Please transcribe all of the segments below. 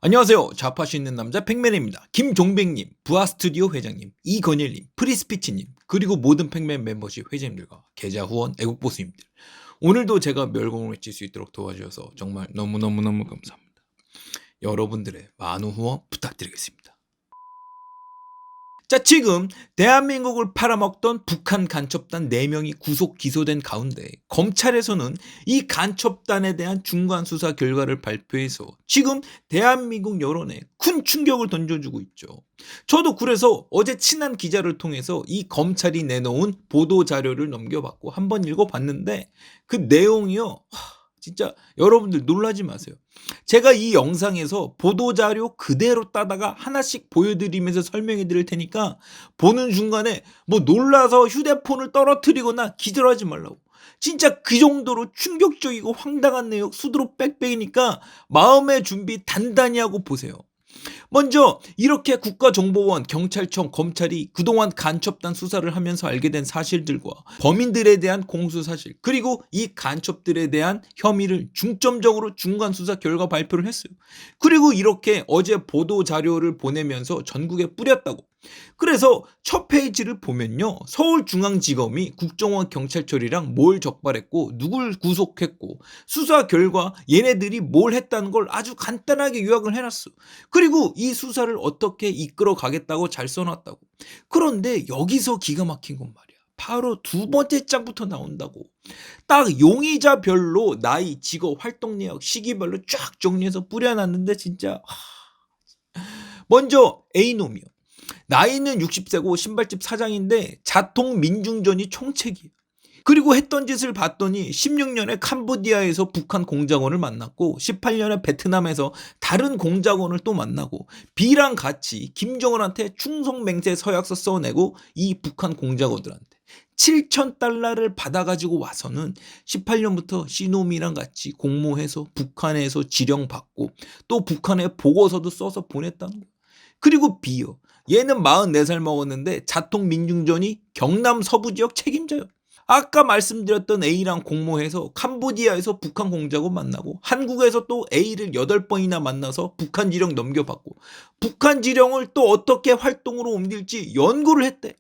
안녕하세요. 좌파시 있는 남자 팩맨입니다. 김종백님, 부하스튜디오 회장님, 이건일님, 프리스피치님, 그리고 모든 팩맨 멤버십 회장님들과 계좌 후원 애국보수님들, 오늘도 제가 멸공을 외칠 수 있도록 도와주셔서 정말 너무너무너무 감사합니다. 여러분들의 많은 후원 부탁드리겠습니다. 자, 지금 대한민국을 팔아먹던 북한 간첩단 4명이 구속 기소된 가운데 검찰에서는 이 간첩단에 대한 중간 수사 결과를 발표해서 지금 대한민국 여론에 큰 충격을 던져주고 있죠. 저도 그래서 어제 친한 기자를 통해서 이 검찰이 내놓은 보도 자료를 넘겨봤고 한번 읽어봤는데 그 내용이요, 진짜 여러분들 놀라지 마세요. 제가 이 영상에서 보도자료 그대로 따다가 하나씩 보여드리면서 설명해 드릴 테니까 보는 순간에 뭐 놀라서 휴대폰을 떨어뜨리거나 기절하지 말라고. 진짜 그 정도로 충격적이고 황당한 내용 수두룩 빽빽이니까 마음의 준비 단단히 하고 보세요. 먼저 이렇게 국가정보원, 경찰청, 검찰이 그동안 간첩단 수사를 하면서 알게 된 사실들과 범인들에 대한 공수사실, 그리고 이 간첩들에 대한 혐의를 중점적으로 중간수사 결과 발표를 했어요. 그리고 이렇게 어제 보도자료를 보내면서 전국에 뿌렸다고. 그래서 첫 페이지를 보면요, 서울중앙지검이 국정원 경찰청이랑 뭘 적발했고 누굴 구속했고 수사 결과 얘네들이 뭘 했다는 걸 아주 간단하게 요약을 해놨어. 그리고 이 수사를 어떻게 이끌어 가겠다고 잘 써놨다고. 그런데 여기서 기가 막힌 건 말이야, 바로 두 번째 장부터 나온다고. 딱 용의자별로 나이, 직업, 활동 내역, 시기별로 쫙 정리해서 뿌려놨는데 진짜 먼저 A놈이요. 나이는 60세고 신발집 사장인데 자통 민중전이 총책이에요. 그리고 했던 짓을 봤더니 16년에 캄보디아에서 북한 공작원을 만났고 18년에 베트남에서 다른 공작원을 또 만나고 B랑 같이 김정은한테 충성맹세 서약서 써내고 이 북한 공작원들한테 7,000달러를 받아가지고 와서는 18년부터 C놈이랑 같이 공모해서 북한에서 지령받고 또 북한에 보고서도 써서 보냈다는 거예요. 그리고 B요. 얘는 44살 먹었는데 자통 민중전이 경남 서부 지역 책임자요. 아까 말씀드렸던 A랑 공모해서 캄보디아에서 북한 공작원 만나고 한국에서 또 A를 8번이나 만나서 북한 지령 넘겨받고 북한 지령을 또 어떻게 활동으로 옮길지 연구를 했대.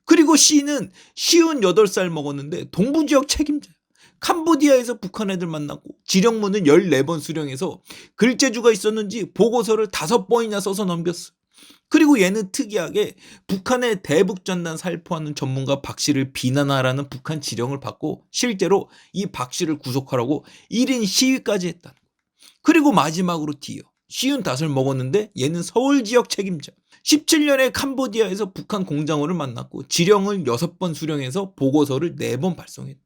그리고 C는 58살 먹었는데 동부지역 책임자. 캄보디아에서 북한 애들 만났고 지령문을 14번 수령해서 글재주가 있었는지 보고서를 5번이나 써서 넘겼어. 그리고 얘는 특이하게 북한의 대북전단 살포하는 전문가 박 씨를 비난하라는 북한 지령을 받고 실제로 이 박 씨를 구속하라고 1인 시위까지 했다. 그리고 마지막으로 D요. 55을 먹었는데 얘는 서울 지역 책임자. 17년에 캄보디아에서 북한 공장원을 만났고 지령을 6번 수령해서 보고서를 4번 발송했다.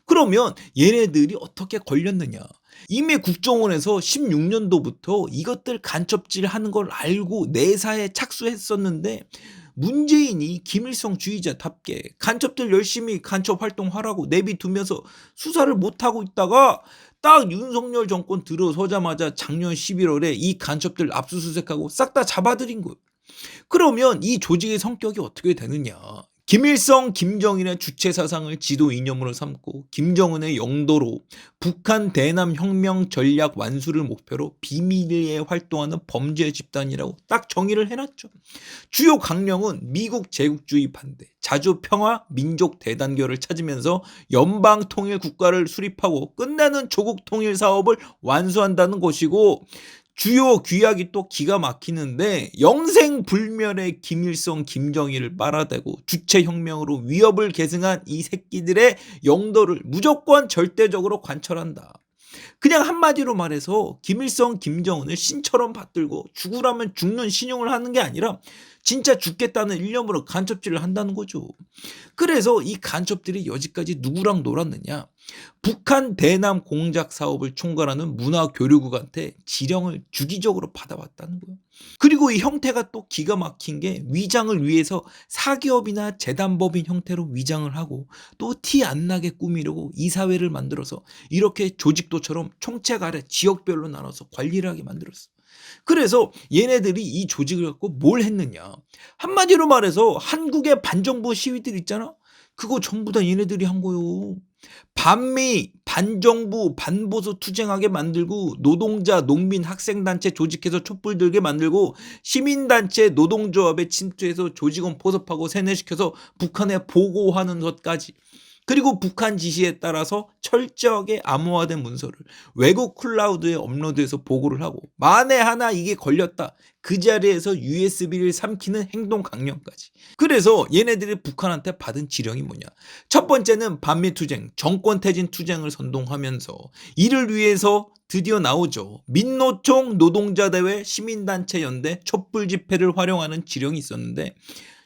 그러면 얘네들이 어떻게 걸렸느냐? 이미 국정원에서 16년도부터 이것들 간첩질 하는 걸 알고 내사에 착수했었는데 문재인이 김일성 주의자답게 간첩들 열심히 간첩 활동하라고 내비두면서 수사를 못하고 있다가 딱 윤석열 정권 들어서자마자 작년 11월에 이 간첩들 압수수색하고 싹 다 잡아들인 거예요. 그러면 이 조직의 성격이 어떻게 되느냐? 김일성, 김정일의 주체 사상을 지도 이념으로 삼고 김정은의 영도로 북한 대남 혁명 전략 완수를 목표로 비밀리에 활동하는 범죄 집단이라고 딱 정의를 해놨죠. 주요 강령은 미국 제국주의 반대, 자주 평화, 민족 대단결을 찾으면서 연방 통일 국가를 수립하고 끝내는 조국 통일 사업을 완수한다는 것이고, 주요 규약이 또 기가 막히는데 영생불멸의 김일성, 김정일을 빨아대고 주체혁명으로 위협을 계승한 이 새끼들의 영도를 무조건 절대적으로 관철한다. 그냥 한마디로 말해서 김일성, 김정은을 신처럼 받들고 죽으라면 죽는 신용을 하는 게 아니라 진짜 죽겠다는 일념으로 간첩질을 한다는 거죠. 그래서 이 간첩들이 여지까지 누구랑 놀았느냐? 북한 대남 공작 사업을 총괄하는 문화교류국한테 지령을 주기적으로 받아왔다는 거예요. 그리고 이 형태가 또 기가 막힌 게 위장을 위해서 사기업이나 재단법인 형태로 위장을 하고 또 티 안 나게 꾸미려고 이사회를 만들어서 이렇게 조직도처럼 총책 아래 지역별로 나눠서 관리를 하게 만들었어. 그래서 얘네들이 이 조직을 갖고 뭘 했느냐? 한마디로 말해서 한국의 반정부 시위들 있잖아? 그거 전부 다 얘네들이 한 거요. 반미, 반정부, 반보수 투쟁하게 만들고 노동자, 농민, 학생단체 조직해서 촛불 들게 만들고 시민단체, 노동조합에 침투해서 조직원 포섭하고 세뇌시켜서 북한에 보고하는 것까지. 그리고 북한 지시에 따라서 철저하게 암호화된 문서를 외국 클라우드에 업로드해서 보고를 하고 만에 하나 이게 걸렸다. 그 자리에서 USB를 삼키는 행동 강령까지. 그래서 얘네들이 북한한테 받은 지령이 뭐냐. 첫 번째는 반미투쟁, 정권퇴진 투쟁을 선동하면서 이를 위해서 드디어 나오죠. 민노총 노동자대회 시민단체 연대 촛불 집회를 활용하는 지령이 있었는데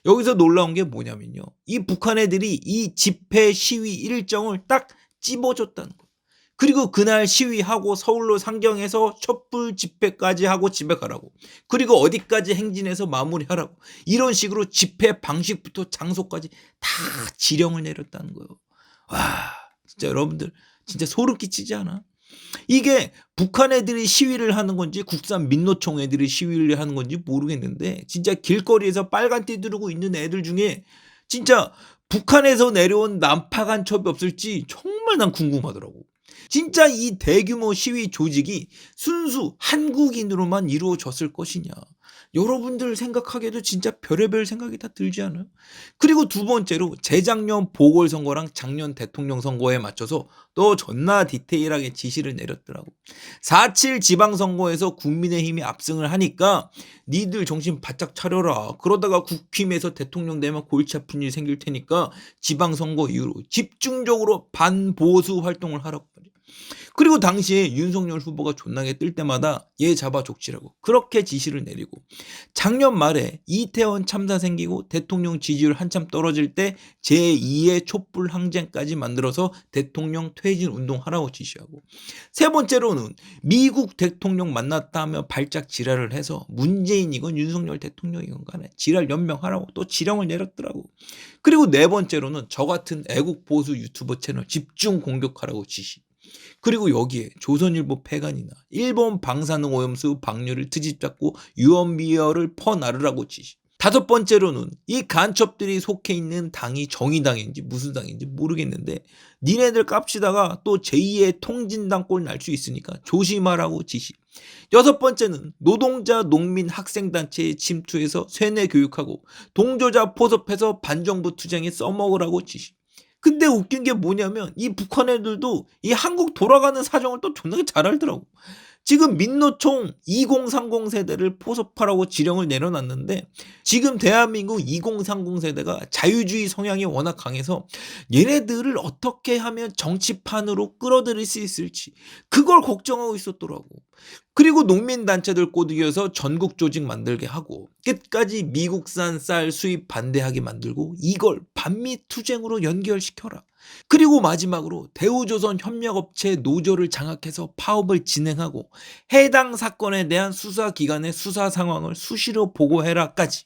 여기서 놀라운 게 뭐냐면요. 이 북한 애들이 이 집회 시위 일정을 딱 찝어줬다는 거예요. 그리고 그날 시위하고 서울로 상경해서 촛불 집회까지 하고 집에 가라고. 그리고 어디까지 행진해서 마무리하라고. 이런 식으로 집회 방식부터 장소까지 다 지령을 내렸다는 거예요. 와, 진짜 여러분들 진짜 소름 끼치지 않아? 이게 북한 애들이 시위를 하는 건지 국산 민노총 애들이 시위를 하는 건지 모르겠는데 진짜 길거리에서 빨간 띠 두르고 있는 애들 중에 진짜 북한에서 내려온 난파 간첩이 없을지 정말 난 궁금하더라고. 진짜 이 대규모 시위 조직이 순수 한국인으로만 이루어졌을 것이냐. 여러분들 생각하기에도 진짜 별의별 생각이 다 들지 않아요? 그리고 두 번째로 재작년 보궐선거랑 작년 대통령 선거에 맞춰서 또 존나 디테일하게 지시를 내렸더라고. 4.7 지방선거에서 국민의힘이 압승을 하니까 니들 정신 바짝 차려라. 그러다가 국힘에서 대통령 되면 골치 아픈 일이 생길 테니까 지방선거 이후로 집중적으로 반보수 활동을 하라고 말이야. 그리고 당시에 윤석열 후보가 존나게 뜰 때마다 얘 잡아 족치라고 그렇게 지시를 내리고 작년 말에 이태원 참사 생기고 대통령 지지율 한참 떨어질 때 제2의 촛불 항쟁까지 만들어서 대통령 퇴진 운동하라고 지시하고 세 번째로는 미국 대통령 만났다 하며 발작 지랄을 해서 문재인이건 윤석열 대통령이건 간에 지랄 연명하라고 또 지령을 내렸더라고. 그리고 네 번째로는 저 같은 애국 보수 유튜버 채널 집중 공격하라고 지시. 그리고 여기에 조선일보 폐간이나 일본 방사능 오염수 방류를 트집잡고 유언비어를 퍼나르라고 지시. 다섯 번째로는 이 간첩들이 속해 있는 당이 정의당인지 무슨 당인지 모르겠는데 니네들 깝치다가 또 제2의 통진당 꼴 날 수 있으니까 조심하라고 지시. 여섯 번째는 노동자, 농민, 학생단체에 침투해서 세뇌 교육하고 동조자 포섭해서 반정부 투쟁에 써먹으라고 지시. 근데 웃긴 게 뭐냐면 이 북한 애들도 이 한국 돌아가는 사정을 또 존나게 잘 알더라고. 지금 민노총 2030 세대를 포섭하라고 지령을 내려놨는데 지금 대한민국 2030 세대가 자유주의 성향이 워낙 강해서 얘네들을 어떻게 하면 정치판으로 끌어들일 수 있을지 그걸 걱정하고 있었더라고. 그리고 농민단체들 꼬드겨서 전국 조직 만들게 하고 끝까지 미국산 쌀 수입 반대하게 만들고 이걸 반미 투쟁으로 연결시켜라. 그리고 마지막으로 대우조선 협력업체 노조를 장악해서 파업을 진행하고 해당 사건에 대한 수사기관의 수사 상황을 수시로 보고해라까지.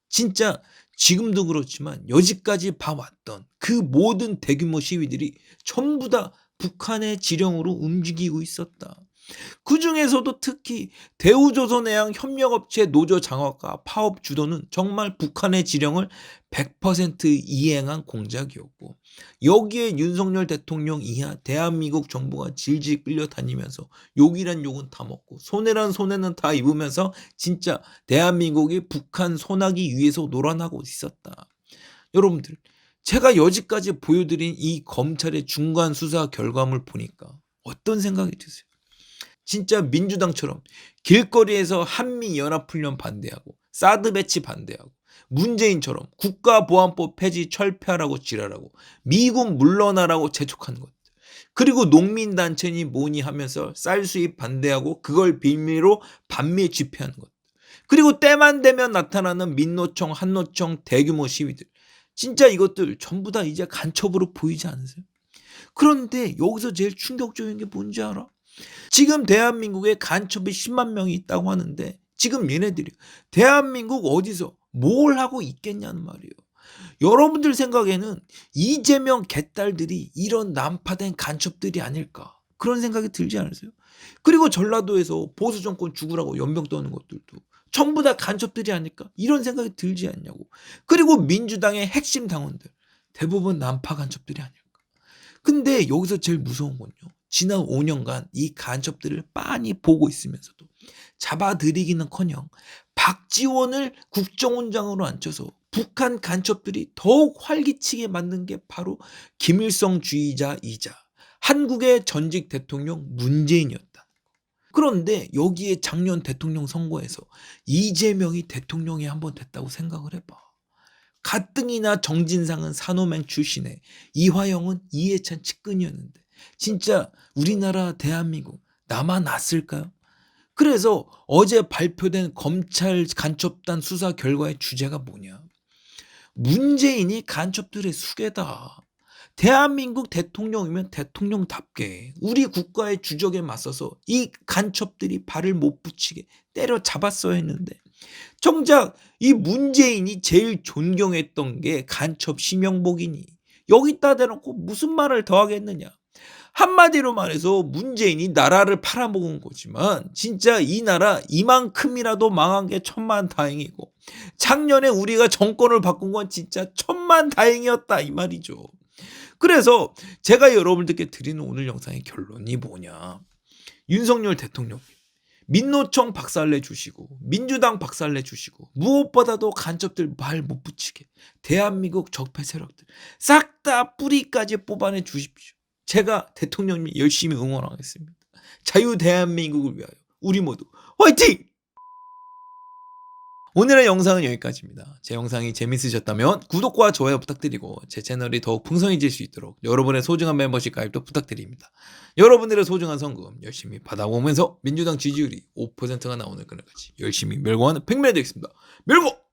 진짜 지금도 그렇지만 여지까지 봐왔던 그 모든 대규모 시위들이 전부 다 북한의 지령으로 움직이고 있었다. 그 중에서도 특히 대우조선해양 협력업체 노조 장악과 파업 주도는 정말 북한의 지령을 100% 이행한 공작이었고 여기에 윤석열 대통령 이하 대한민국 정부가 질질 끌려다니면서 욕이란 욕은 다 먹고 손해란 손해는 다 입으면서 진짜 대한민국이 북한 소나기 위에서 놀아나고 있었다. 여러분들 제가 여지까지 보여드린 이 검찰의 중간 수사 결과물 보니까 어떤 생각이 드세요? 진짜 민주당처럼 길거리에서 한미연합훈련 반대하고 사드 배치 반대하고 문재인처럼 국가보안법 폐지 철폐하라고 지랄하고 미군 물러나라고 재촉하는 것 그리고 농민단체니 뭐니 하면서 쌀 수입 반대하고 그걸 빌미로 반미 집회하는 것 그리고 때만 되면 나타나는 민노총 한노총 대규모 시위들 진짜 이것들 전부 다 이제 간첩으로 보이지 않으세요? 그런데 여기서 제일 충격적인 게 뭔지 알아? 지금 대한민국에 간첩이 10만 명이 있다고 하는데 지금 얘네들이 대한민국 어디서 뭘 하고 있겠냐는 말이에요. 여러분들 생각에는 이재명 개딸들이 이런 난파된 간첩들이 아닐까 그런 생각이 들지 않으세요? 그리고 전라도에서 보수정권 죽으라고 연병 떠는 것들도 전부 다 간첩들이 아닐까 이런 생각이 들지 않냐고. 그리고 민주당의 핵심 당원들 대부분 난파 간첩들이 아닐까. 근데 여기서 제일 무서운 건요. 지난 5년간 이 간첩들을 빤히 보고 있으면서도 잡아들이기는커녕 박지원을 국정원장으로 앉혀서 북한 간첩들이 더욱 활기치게 만든 게 바로 김일성주의자이자 한국의 전직 대통령 문재인이었다. 그런데 여기에 작년 대통령 선거에서 이재명이 대통령이 한번 됐다고 생각을 해봐. 가뜩이나 정진상은 산호맹 출신에 이화영은 이해찬 측근이었는데 진짜 우리나라 대한민국 나만 놨을까요? 그래서 어제 발표된 검찰 간첩단 수사 결과의 주제가 뭐냐? 문재인이 간첩들의 수괴다. 대한민국 대통령이면 대통령답게 우리 국가의 주적에 맞서서 이 간첩들이 발을 못 붙이게 때려잡았어야 했는데 정작 이 문재인이 제일 존경했던 게 간첩 심영복이니 여기다 대놓고 무슨 말을 더 하겠느냐. 한마디로 말해서 문재인이 나라를 팔아먹은 거지만 진짜 이 나라 이만큼이라도 망한 게 천만다행이고 작년에 우리가 정권을 바꾼 건 진짜 천만다행이었다 이 말이죠. 그래서 제가 여러분들께 드리는 오늘 영상의 결론이 뭐냐. 윤석열 대통령 민노총 박살내 주시고 민주당 박살내 주시고 무엇보다도 간첩들 말 못 붙이게 대한민국 적폐 세력들 싹 다 뿌리까지 뽑아내 주십시오. 제가 대통령님 열심히 응원하겠습니다. 자유 대한민국을 위하여 우리 모두 화이팅! 오늘의 영상은 여기까지입니다. 제 영상이 재밌으셨다면 구독과 좋아요 부탁드리고 제 채널이 더욱 풍성해질 수 있도록 여러분의 소중한 멤버십 가입도 부탁드립니다. 여러분들의 소중한 성금 열심히 받아보면서 민주당 지지율이 5%가 나오는 그날까지 열심히 멸공하는 백맨이 되겠습니다. 멸공!